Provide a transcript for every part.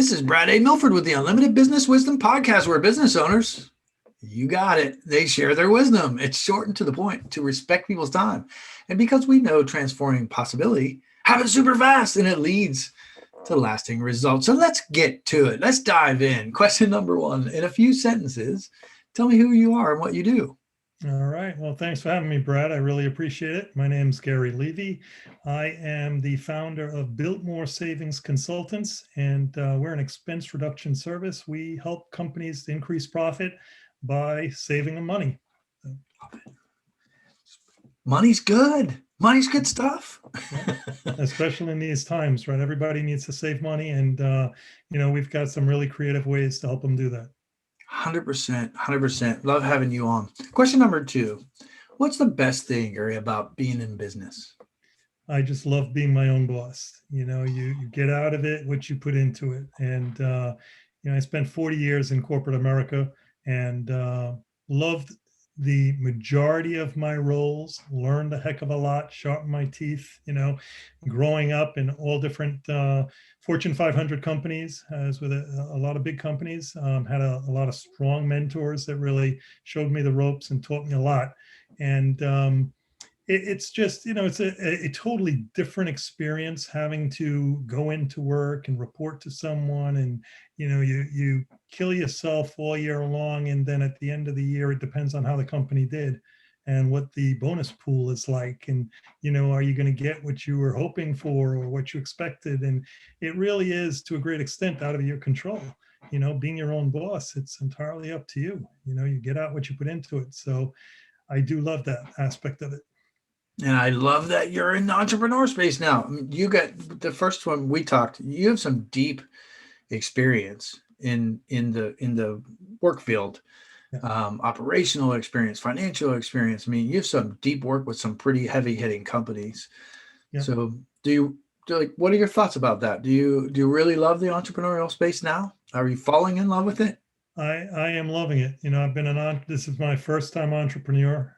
This is Brad A. Milford with the Unlimited Business Wisdom Podcast, where business owners, you got it, they share their wisdom. It's short and to the point, to respect people's time. And because we know transforming possibility happens super fast and it leads to lasting results. So let's get to it. Let's dive in. Question number one, in a few sentences, tell me who you are and what you do. All right. Well, thanks for having me, Brad. I really appreciate it. My name's Gary Levy. I am the founder of Biltmore Savings Consultants, and we're an expense reduction service. We help companies to increase profit by saving them money. Money's good. Money's good stuff. Yeah. Especially in these times, right? Everybody needs to save money, and we've got some really creative ways to help them do that. 100%, 100%. Love having you on. Question number two. What's the best thing, Gary, about being in business? I just love being my own boss. You get out of it what you put into it. And, I spent 40 years in corporate America and loved the majority of my roles, learned a heck of a lot, sharpened my teeth, growing up in all different Fortune 500 companies. I was with a lot of big companies, had a lot of strong mentors that really showed me the ropes and taught me a lot. And it's just, it's a totally different experience having to go into work and report to someone, and you kill yourself all year long, and then at the end of the year it depends on how the company did and what the bonus pool is like, and are you going to get what you were hoping for or what you expected? And it really is, to a great extent, out of your control. Being your own boss, it's entirely up to you. You get out what you put into it. So I do love that aspect of it. And I love that you're in the entrepreneur space now. You got the first one we talked. You have some deep experience in the work field, Yeah. Operational experience, financial experience. I mean, you have some deep work with some pretty heavy hitting companies. Yeah. So what are your thoughts about that? Do you really love the entrepreneurial space now? Are you falling in love with it? I am loving it. I've been this is my first time entrepreneur.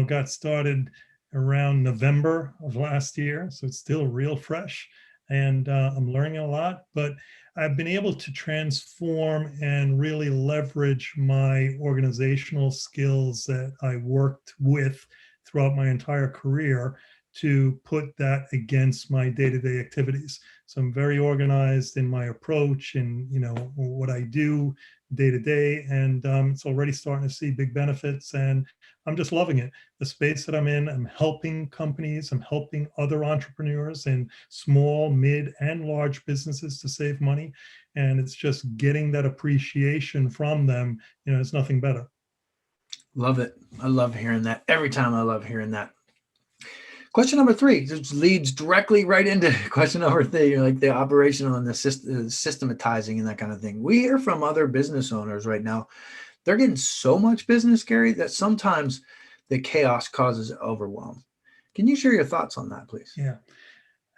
Got started around November of last year, so it's still real fresh, and I'm learning a lot. But I've been able to transform and really leverage my organizational skills that I worked with throughout my entire career to put that against my day-to-day activities. So I'm very organized in my approach and what I do day to day, and it's already starting to see big benefits, and I'm just loving it. The space that I'm in, I'm helping companies, I'm helping other entrepreneurs in small, mid, and large businesses to save money, and it's just getting that appreciation from them. It's nothing better. Love it. I love hearing that. Every time I love hearing that. Question number three just leads directly right into question number three, like the operational and the systematizing and that kind of thing. We hear from other business owners right now. They're getting so much business, Gary, that sometimes the chaos causes overwhelm. Can you share your thoughts on that, please? Yeah.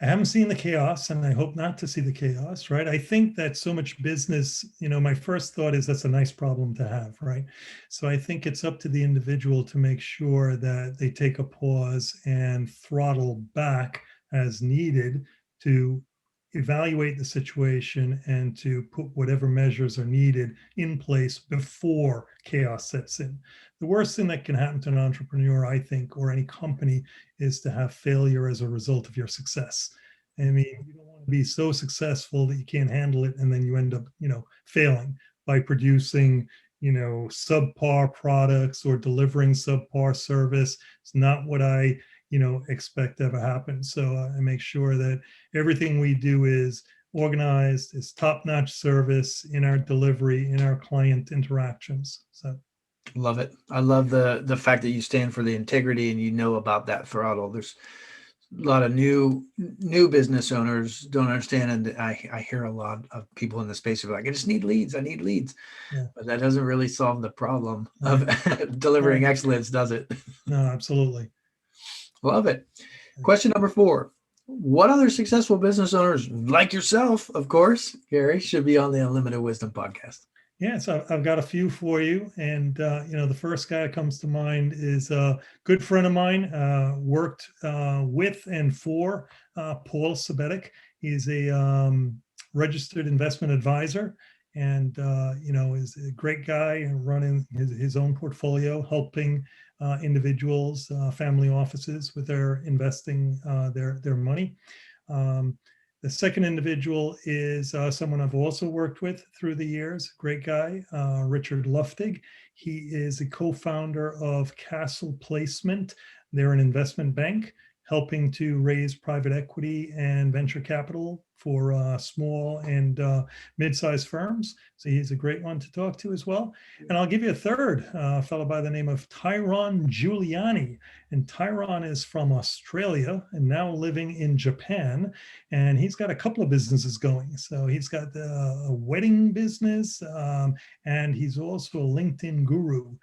I haven't seen the chaos, and I hope not to see the chaos, right? I think that so much business, my first thought is that's a nice problem to have, right? So I think it's up to the individual to make sure that they take a pause and throttle back as needed to evaluate the situation and to put whatever measures are needed in place before chaos sets in. The worst thing that can happen to an entrepreneur, I think, or any company, is to have failure as a result of your success. I mean, you don't want to be so successful that you can't handle it, and then you end up, failing by producing, subpar products or delivering subpar service. It's not what I expect to ever happen. So I make sure that everything we do is organized, is top-notch service in our delivery, in our client interactions. So love it. I love the fact that you stand for the integrity and about that throttle. There's a lot of new business owners don't understand, and I hear a lot of people in the space who are like, I just need leads. I need leads. Yeah. But that doesn't really solve the problem of delivering excellence, does it? No, absolutely. Love it. Question number four. What other successful business owners like yourself, of course, Gary, should be on the Unlimited Wisdom podcast? Yeah, so I've got a few for you. And, the first guy that comes to mind is a good friend of mine, worked with and for Paul Sabetic. He's a registered investment advisor, and is a great guy and running his own portfolio, helping individuals, family offices with their investing their money. Um, the second individual is someone I've also worked with through the years, great guy, Richard Luftig. He is a co-founder of Castle Placement. They're an investment bank helping to raise private equity and venture capital for small and mid-sized firms. So he's a great one to talk to as well. And I'll give you a third fellow by the name of Tyron Giuliani. And Tyron is from Australia and now living in Japan. And he's got a couple of businesses going. So he's got a wedding business, and he's also a LinkedIn guru.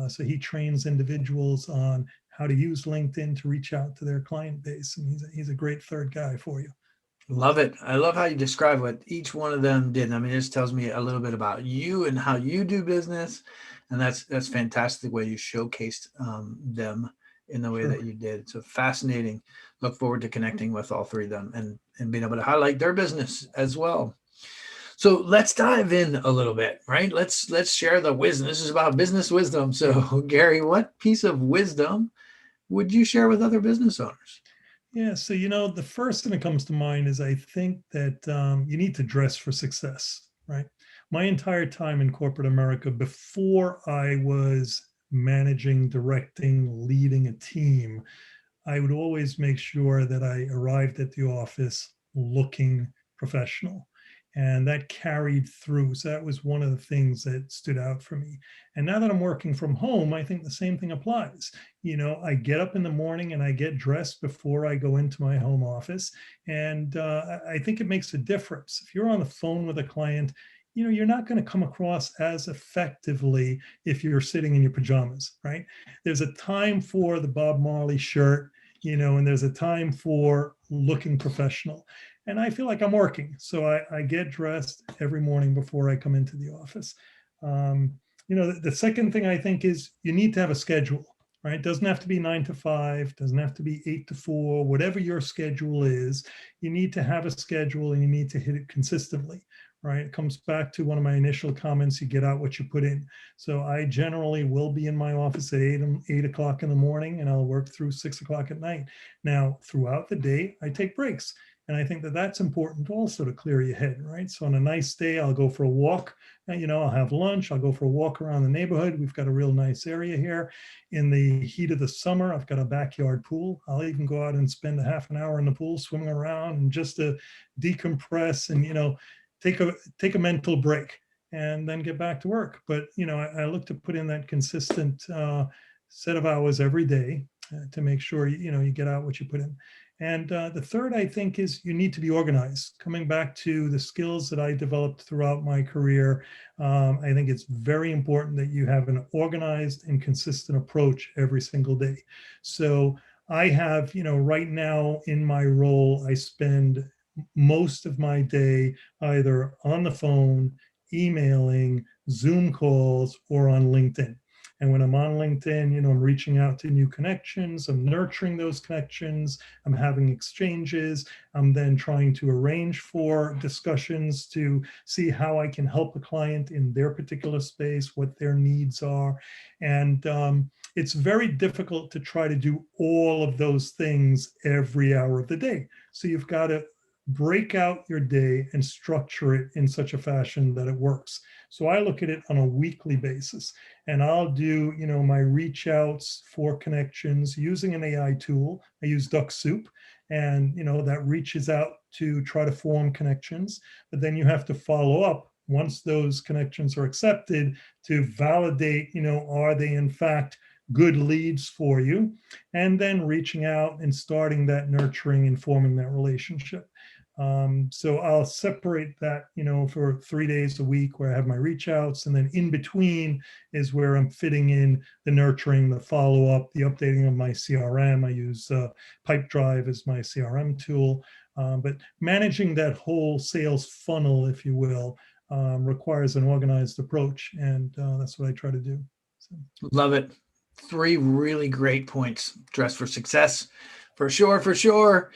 So he trains individuals on how to use LinkedIn to reach out to their client base. And he's a great third guy for you. Love it. I love how you describe what each one of them did. I mean, this tells me a little bit about you and how you do business. And that's fantastic the way you showcased them in the way Sure. that you did. So fascinating. Look forward to connecting with all three of them and being able to highlight their business as well. So let's dive in a little bit, right? Let's share the wisdom. This is about business wisdom. So Gary, what piece of wisdom would you share with other business owners? Yeah, so the first thing that comes to mind is I think that you need to dress for success, right? My entire time in corporate America, before I was managing, directing, leading a team, I would always make sure that I arrived at the office looking professional. And that carried through. So that was one of the things that stood out for me. And now that I'm working from home, I think the same thing applies. I get up in the morning and I get dressed before I go into my home office. And I think it makes a difference. If you're on the phone with a client, you're not going to come across as effectively if you're sitting in your pajamas, right? There's a time for the Bob Marley shirt, and there's a time for looking professional. And I feel like I'm working. So I get dressed every morning before I come into the office. The second thing I think is you need to have a schedule, right? It doesn't have to be 9 to 5, doesn't have to be 8 to 4, whatever your schedule is. You need to have a schedule and you need to hit it consistently, right? It comes back to one of my initial comments, you get out what you put in. So I generally will be in my office at 8 o'clock in the morning and I'll work through 6 o'clock at night. Now, throughout the day, I take breaks. And I think that that's important also to clear your head, right? So on a nice day, I'll go for a walk. I'll have lunch. I'll go for a walk around the neighborhood. We've got a real nice area here. In the heat of the summer, I've got a backyard pool. I'll even go out and spend a half an hour in the pool swimming around and just to decompress and, take a mental break and then get back to work. But, I look to put in that consistent set of hours every day to make sure, you get out what you put in. And the third, I think, is you need to be organized. Coming back to the skills that I developed throughout my career, I think it's very important that you have an organized and consistent approach every single day. So I have, right now in my role, I spend most of my day either on the phone, emailing, Zoom calls, or on LinkedIn. And when I'm on LinkedIn, I'm reaching out to new connections, I'm nurturing those connections, I'm having exchanges, I'm then trying to arrange for discussions to see how I can help a client in their particular space, what their needs are. And it's very difficult to try to do all of those things every hour of the day. So you've got to break out your day and structure it in such a fashion that it works. So I look at it on a weekly basis and I'll do, my reach outs for connections using an AI tool. I use DuckSoup and, that reaches out to try to form connections, but then you have to follow up once those connections are accepted to validate, are they in fact good leads for you, and then reaching out and starting that nurturing and forming that relationship. So I'll separate that, for 3 days a week where I have my reach outs, and then in between is where I'm fitting in the nurturing, the follow up, the updating of my CRM. I use Pipedrive as my CRM tool, but managing that whole sales funnel, if you will, requires an organized approach, and that's what I try to do. So. Love it. 3 really great points. Dress for success, for sure.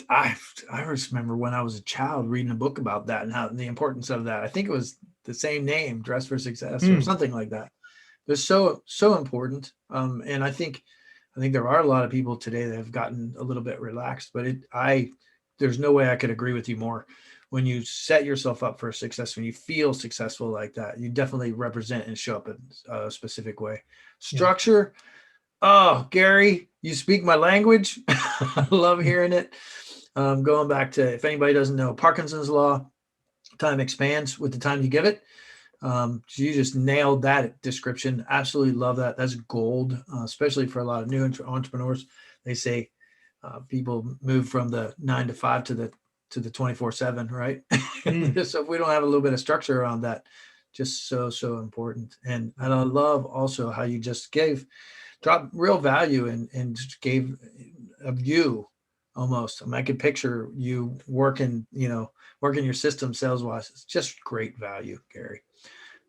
I just remember when I was a child reading a book about that and how the importance of that. I think it was the same name, Dress for Success, or Mm, something like that. It's so important. And I think there are a lot of people today that have gotten a little bit relaxed, but there's no way I could agree with you more. When you set yourself up for success, when you feel successful like that, you definitely represent and show up in a specific way. yeah. Structure. Oh, Gary, you speak my language. I love Mm, hearing it. Going back to, if anybody doesn't know, Parkinson's law, time expands with the time you give it. So you just nailed that description. Absolutely love that. That's gold, especially for a lot of new entrepreneurs. They say people move from the 9 to 5 to the 24/7, right? mm, So if we don't have a little bit of structure around that, just so important. And I love also how you just dropped real value and just gave a view almost. I mean, I could picture you working your system sales wise. It's just great value, Gary.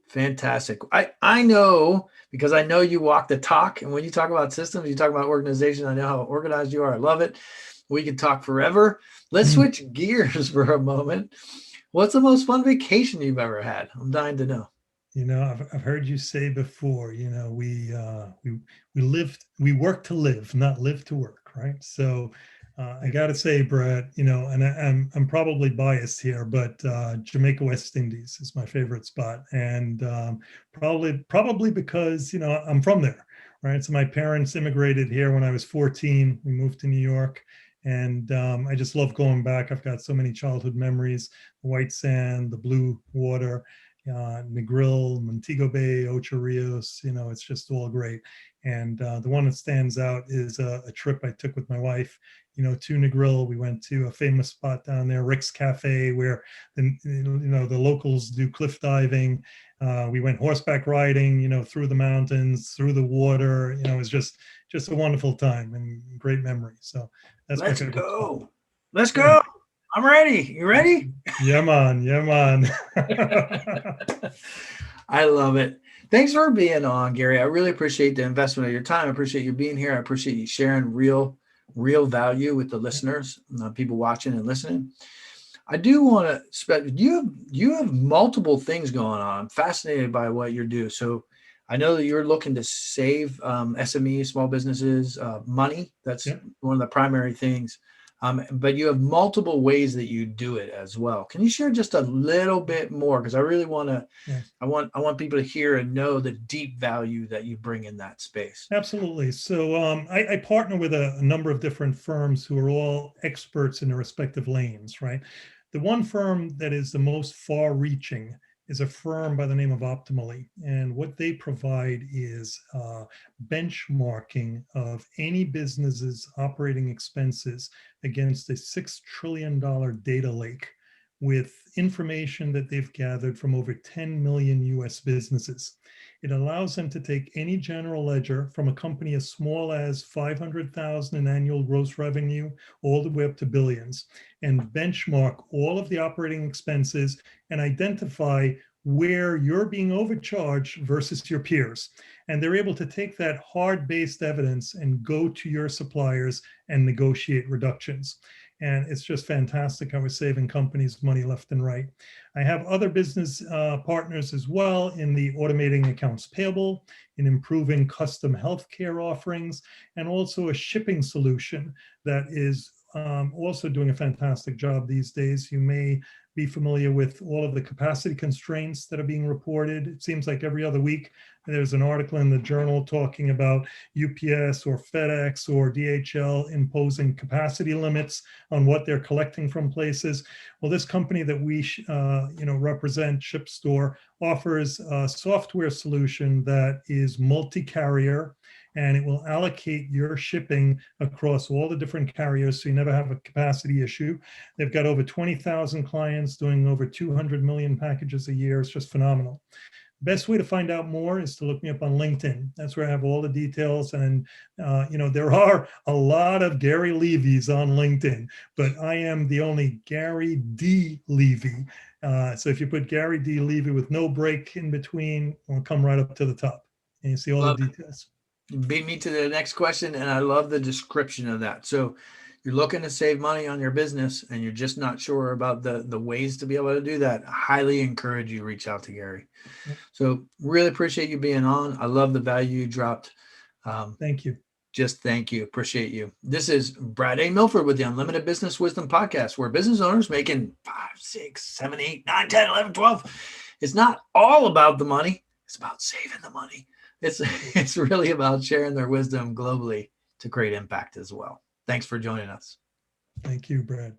Fantastic. I know, because I know you walk the talk. And when you talk about systems, you talk about organization. I know how organized you are. I love it. We could talk forever. Let's mm. switch gears for a moment. What's the most fun vacation you've ever had? I'm dying to know. I've heard you say before, we work to live, not live to work, right? So I got to say, Brett, and I'm probably biased here, but Jamaica West Indies is my favorite spot, and probably because I'm from there, right? So my parents immigrated here when I was 14. We moved to New York. And I just love going back. I've got so many childhood memories: the white sand, the blue water, Negril, Montego Bay, Ocho Rios. It's just all great. And the one that stands out is a trip I took with my wife, to Negril. We went to a famous spot down there, Rick's Cafe, where the locals do cliff diving. We went horseback riding, through the mountains, through the water. It was just a wonderful time and great memory. So that's my Let's favorite spot. go. Let's Yeah. go. I'm ready. You ready? Yeah, man. Yeah, man. I love it. Thanks for being on, Gary. I really appreciate the investment of your time. I appreciate you being here. I appreciate you sharing real value with the listeners, people watching and listening. I do want to you have multiple things going on. I'm fascinated by what you do. So I know that you're looking to save SME, small businesses, money. That's Yeah. one of the primary things. But you have multiple ways that you do it as well. Can you share just a little bit more? Because I really want to. Yeah. I want people to hear and know the deep value that you bring in that space. Absolutely. So I partner with a number of different firms who are all experts in their respective lanes, right? The one firm that is the most far reaching is a firm by the name of Optimally. And what they provide is benchmarking of any business's operating expenses against a $6 trillion data lake with information that they've gathered from over 10 million US businesses. It allows them to take any general ledger from a company as small as 500,000 in annual gross revenue all the way up to billions and benchmark all of the operating expenses and identify where you're being overcharged versus your peers. And they're able to take that hard-based evidence and go to your suppliers and negotiate reductions. And it's just fantastic how we're saving companies money left and right. I have other business partners as well in the automating accounts payable, in improving custom healthcare offerings, and also a shipping solution that is also doing a fantastic job these days. You may be familiar with all of the capacity constraints that are being reported. It seems like every other week there's an article in the journal talking about UPS or FedEx or DHL imposing capacity limits on what they're collecting from places. Well, this company that we represent, ShipStore, offers a software solution that is multi-carrier, and it will allocate your shipping across all the different carriers so you never have a capacity issue. They've got over 20,000 clients doing over 200 million packages a year. It's just phenomenal. Best way to find out more is to look me up on LinkedIn. That's where I have all the details. And, there are a lot of Gary Levy's on LinkedIn, but I am the only Gary D. Levy. So if you put Gary D. Levy with no break in between, we'll come right up to the top and you see all Love the details. it. Beat me to the next question, and I love the description of that. So you're looking to save money on your business and you're just not sure about the ways to be able to do that, I highly encourage you to reach out to Gary. Yep. So really appreciate you being on. I love the value you dropped. Thank you. Just thank you. Appreciate you. This is Brad A. Milford with the Unlimited Business Wisdom Podcast, where business owners making 5, 6, 7, 8, 9, 10, 11, 12. It's not all about the money. It's about saving the money. It's really about sharing their wisdom globally to create impact as well. Thanks for joining us. Thank you, Brad.